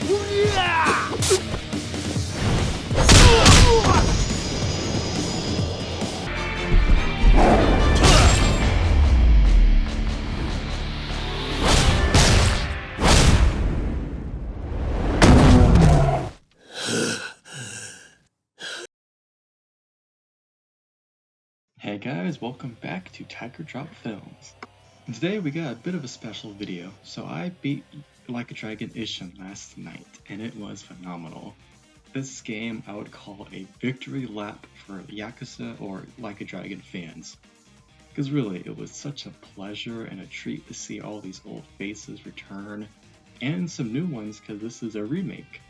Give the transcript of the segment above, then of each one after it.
Hey guys, welcome back to Tiger Drop Films. Today we got a bit of a special video. So I beat Like a Dragon Ishin last night, and it was phenomenal. This game I would call a victory lap for Yakuza or Like a Dragon fans. Because really, it was such a pleasure and a treat to see all these old faces return, and some new ones because this is a remake.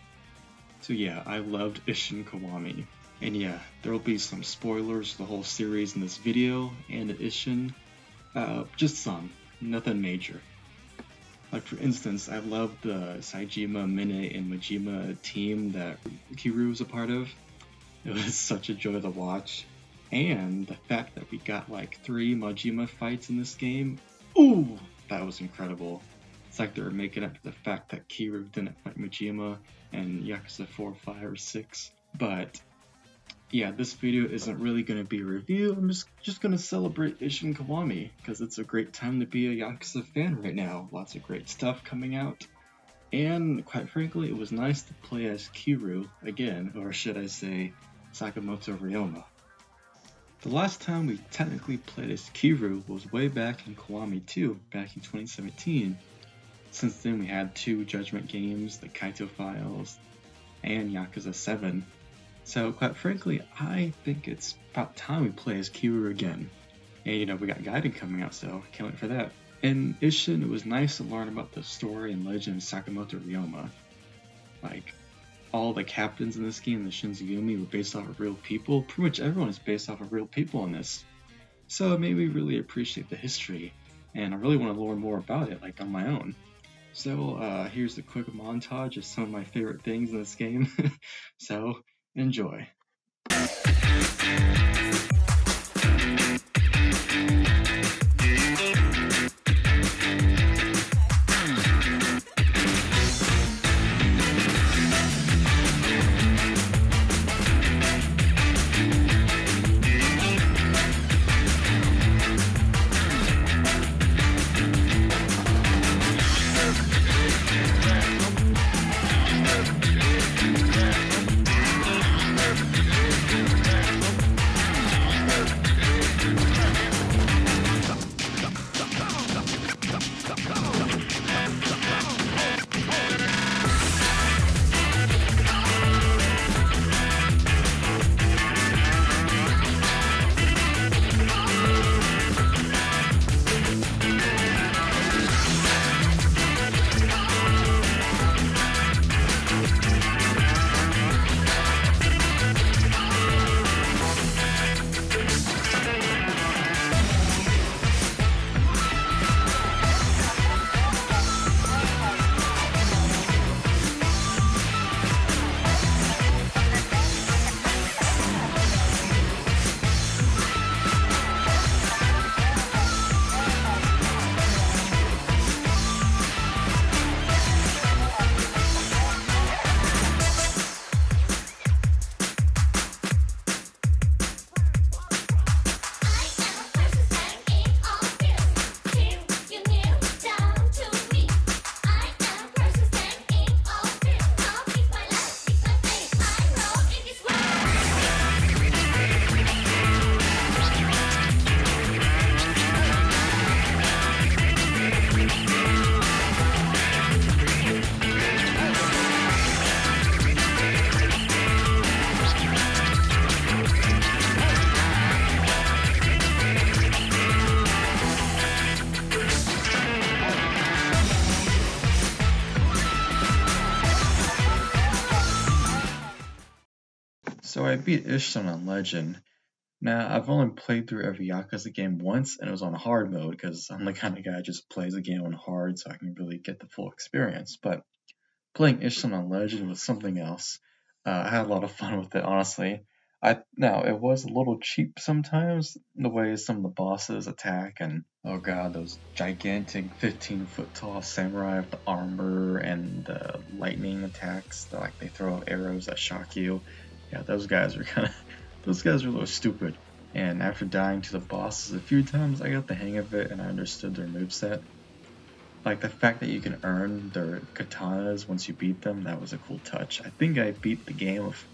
So yeah, I loved Ishin Kiwami. And yeah, there will be some spoilers for the whole series in this video, and Ishin, just some, nothing major. Like for instance, I loved the Saejima, Mine, and Majima team that Kiru was a part of. It was such a joy to watch. And the fact that we got like 3 Majima fights in this game, ooh, that was incredible. It's like they were making up for the fact that Kiru didn't fight Majima in Yakuza 4, 5, or 6. But yeah, this video isn't really going to be a review. I'm just going to celebrate Ishin Kiwami because it's a great time to be a Yakuza fan right now. Lots of great stuff coming out. And quite frankly, it was nice to play as Kiru again, or should I say Sakamoto Ryoma. The last time we technically played as Kiru was way back in Kiwami 2, back in 2017. Since then we had 2 Judgment games, the Kaito Files, and Yakuza 7. So quite frankly, I think it's about time we play as Kiru again. And we got Gaiden coming out, so I can't wait for that. In Ishin, it was nice to learn about the story and legend of Sakamoto Ryoma. Like, all the captains in this game, the Shinzigumi, were based off of real people. Pretty much everyone is based off of real people in this. So it made me really appreciate the history, and I really want to learn more about it, like on my own. So here's a quick montage of some of my favorite things in this game. So enjoy. So I beat Ishin on Legend. Now, I've only played through every Yakuza game once, and it was on hard mode, because I'm the kind of guy that just plays a game on hard so I can really get the full experience. But playing Ishin on Legend was something else. I had a lot of fun with it, honestly. Now, it was a little cheap sometimes, the way some of the bosses attack and Oh god, those gigantic 15-foot tall samurai with the armor and the lightning attacks, like they throw arrows that shock you. Yeah, those guys are those guys are a little stupid. And after dying to the bosses a few times, I got the hang of it and I understood their moveset. Like the fact that you can earn their katanas once you beat them, that was a cool touch. I think I beat the game of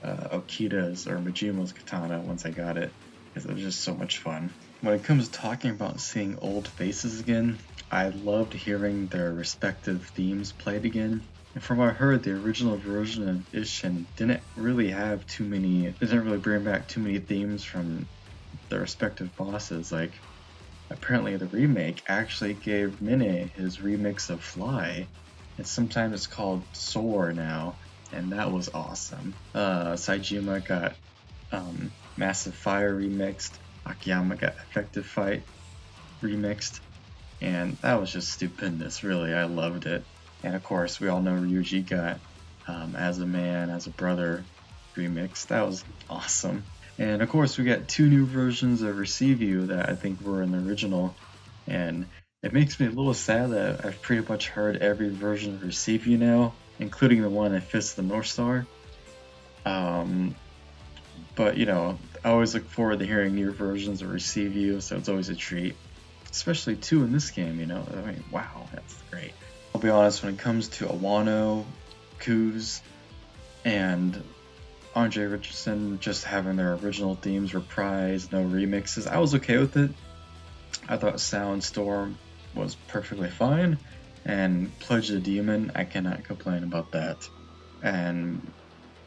Okida's or Majima's katana once I got it, because it was just so much fun. When it comes to talking about seeing old faces again, I loved hearing their respective themes played again. And from what I heard, the original version of Ishin didn't really bring back too many themes from the respective bosses. Like, apparently the remake actually gave Mine his remix of Fly, and sometimes it's called Soar now, and that was awesome. Saejima got Massive Fire remixed, Akiyama got Effective Fight remixed, and that was just stupendous, really. I loved it. And of course, we all know Ryuji got As a Man, As a Brother remixed. That was awesome. And of course, we got 2 new versions of Receive You that I think were in the original, and it makes me a little sad that I've pretty much heard every version of Receive You now, including the one in Fist of the North Star. But you know, I always look forward to hearing new versions of Receive You, so it's always a treat. Especially 2 in this game, you know? I mean, wow, that's great. I'll be honest, when it comes to Awano, Kuz, and Andre Richardson just having their original themes reprised, no remixes, I was okay with it. I thought Soundstorm was perfectly fine, and Pledge the Demon, I cannot complain about that. And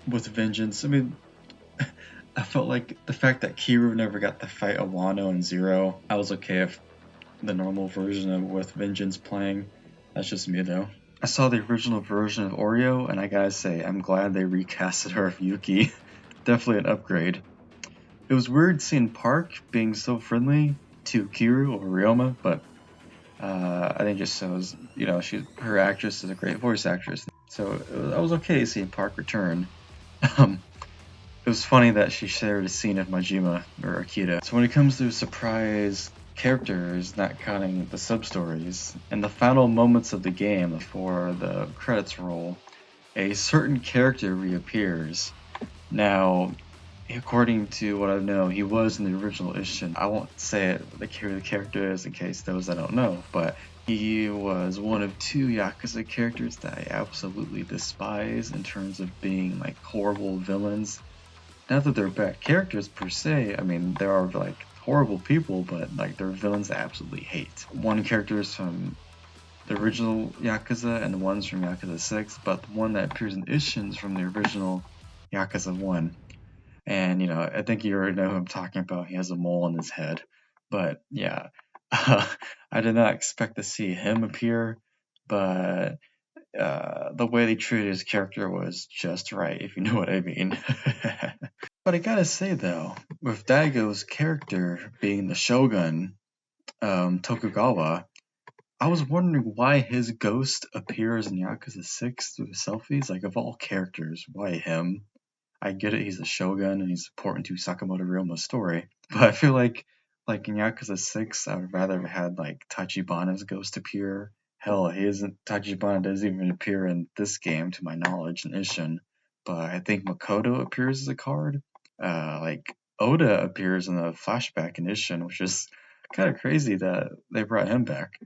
with Vengeance, I mean, I felt like the fact that Kiru never got to fight Awano and Zero, I was okay if the normal version of With Vengeance playing. That's just me though. I saw the original version of Oreo, and I gotta say, I'm glad they recasted her of Yuki. Definitely an upgrade. It was weird seeing Park being so friendly to Kiru or Ryoma, but I think it just shows, you know, her actress is a great voice actress. So I was okay seeing Park return. It was funny that she shared a scene of Majima or Akita. So when it comes to surprise characters, not counting the sub-stories, in the final moments of the game before the credits roll, a certain character reappears. Now, according to what I know, he was in the original Ishin. I won't say it, who the character is in case those that don't know, but he was one of 2 Yakuza characters that I absolutely despise in terms of being like horrible villains. Not that they're bad characters per se, I mean, they are like horrible people, but like they're villains I absolutely hate. One character is from the original Yakuza and the one's from Yakuza 6, but the one that appears in Ishin's from the original Yakuza 1. And, you know, I think you already know who I'm talking about. He has a mole on his head. But, yeah, I did not expect to see him appear, but the way they treated his character was just right, if you know what I mean. But I gotta say, though, with Daigo's character being the Shogun, Tokugawa, I was wondering why his ghost appears in Yakuza 6 through the selfies. Like, of all characters, why him? I get it, he's a shogun and he's important to Sakamoto Ryoma's story, but I feel like in Yakuza 6, I would rather have had like Tachibana's ghost appear. Hell, Tachibana doesn't even appear in this game to my knowledge in Ishin, but I think Makoto appears as a card. Like Oda appears in a flashback in Ishin, which is kind of crazy that they brought him back.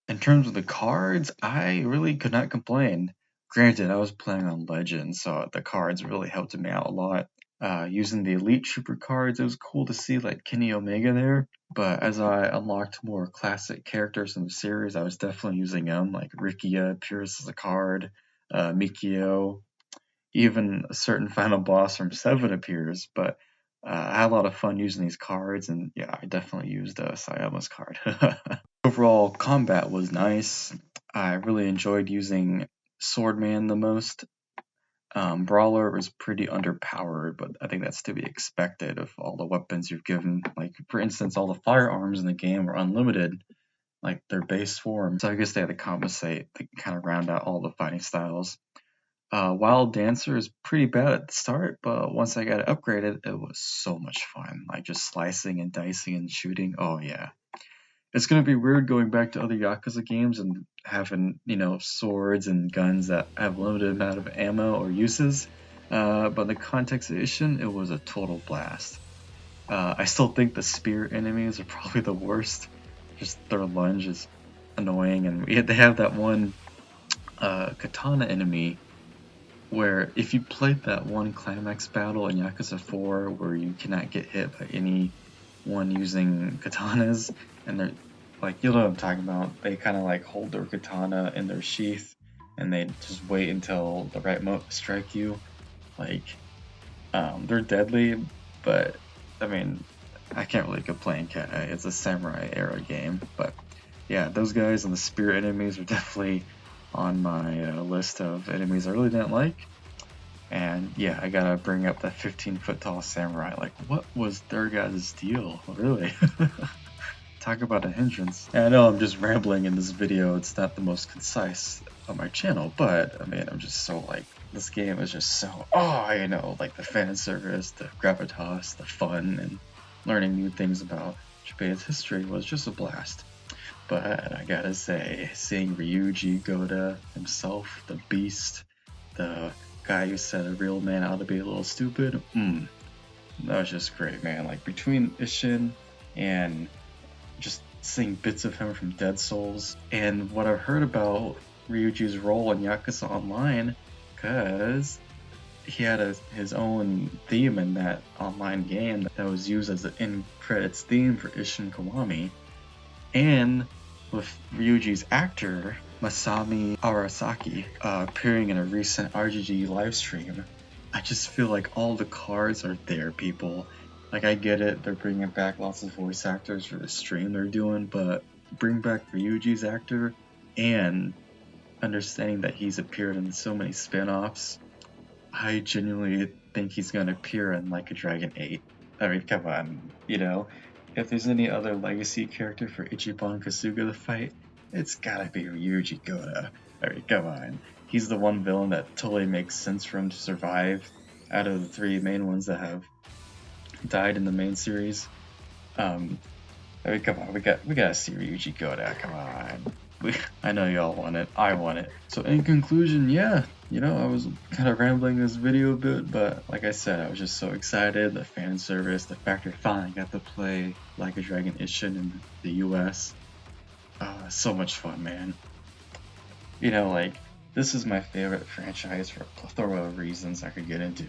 In terms of the cards, I really could not complain. Granted, I was playing on Legends, so the cards really helped me out a lot. Using the Elite Trooper cards, it was cool to see like Kenny Omega there. But as I unlocked more classic characters in the series, I was definitely using them, like Rikia appears as a card, Mikio, even a certain final boss from 7 appears. But I had a lot of fun using these cards, and yeah, I definitely used Sayama's card. Overall, combat was nice. I really enjoyed using Swordman the most. Brawler was pretty underpowered, but I think that's to be expected of all the weapons you've given. Like, for instance, all the firearms in the game were unlimited, like their base form. So I guess they had to compensate to kind of round out all the fighting styles. Wild Dancer is pretty bad at the start, but once I got it upgraded, it was so much fun. Like just slicing and dicing and shooting. Oh yeah. it's gonna be weird going back to other Yakuza games and having, swords and guns that have limited amount of ammo or uses. But in the context of Ishin, it was a total blast. I still think the spear enemies are probably the worst. Just their lunge is annoying, and they have that one katana enemy where if you played that one climax battle in Yakuza 4 where you cannot get hit by anyone using katanas, and they're like, you know what I'm talking about, they kind of like hold their katana in their sheath and they just wait until the right moment to strike you. Like, they're deadly, but I mean, I can't really complain, can I? It's a samurai era game, but yeah, those guys and the spear enemies are definitely on my list of enemies I really didn't like. And yeah, I gotta bring up that 15-foot tall samurai. Like, what was their guys' deal? Really? Talk about a hindrance. And I know I'm just rambling in this video. It's not the most concise on my channel, but I mean, I'm just so like, this game is just so, like the fan service, the gravitas, the fun, and learning new things about Japan's history was just a blast. But I gotta say, seeing Ryuji Goda himself, the beast, the guy who said a real man ought to be a little stupid, that was just great, man. Like, between Ishin and just seeing bits of him from Dead Souls, and what I've heard about Ryuji's role in Yakuza Online, because he had his own theme in that online game that was used as the end credits theme for Ishin Kiwami, and with Ryuji's actor Masami Arasaki appearing in a recent RGG livestream, I just feel like all the cards are there, people. Like, I get it, they're bringing back lots of voice actors for the stream they're doing, but bring back Ryuji's actor and understanding that he's appeared in so many spin-offs, I genuinely think he's going to appear in Like a Dragon 8. I mean, come on, if there's any other legacy character for Ichiban Kasuga to fight, it's gotta be Ryuji Goda. I mean, come on. He's the one villain that totally makes sense for him to survive out of the three main ones that have died in the main series. I mean, come on, we gotta see Ryuji Goda. Come on. I know y'all want it. I want it. So in conclusion, yeah, I was kind of rambling this video a bit, but like I said, I was just so excited. The fan service, the fact I finally got to play Like a Dragon Ishin in the US. So much fun, man. This is my favorite franchise for a plethora of reasons I could get into.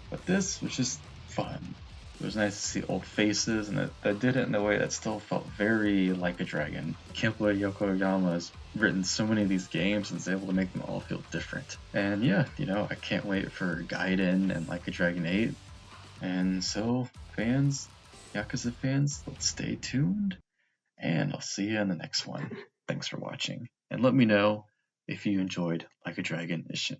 But this was just fun. It was nice to see old faces, and that did it in a way that still felt very Like a Dragon. I can't believe Yokoyama has written so many of these games and is able to make them all feel different. And yeah, I can't wait for Gaiden and Like a Dragon 8. And so, Yakuza fans, let's stay tuned, and I'll see you in the next one. Thanks for watching, and let me know if you enjoyed Like a Dragon Ishin.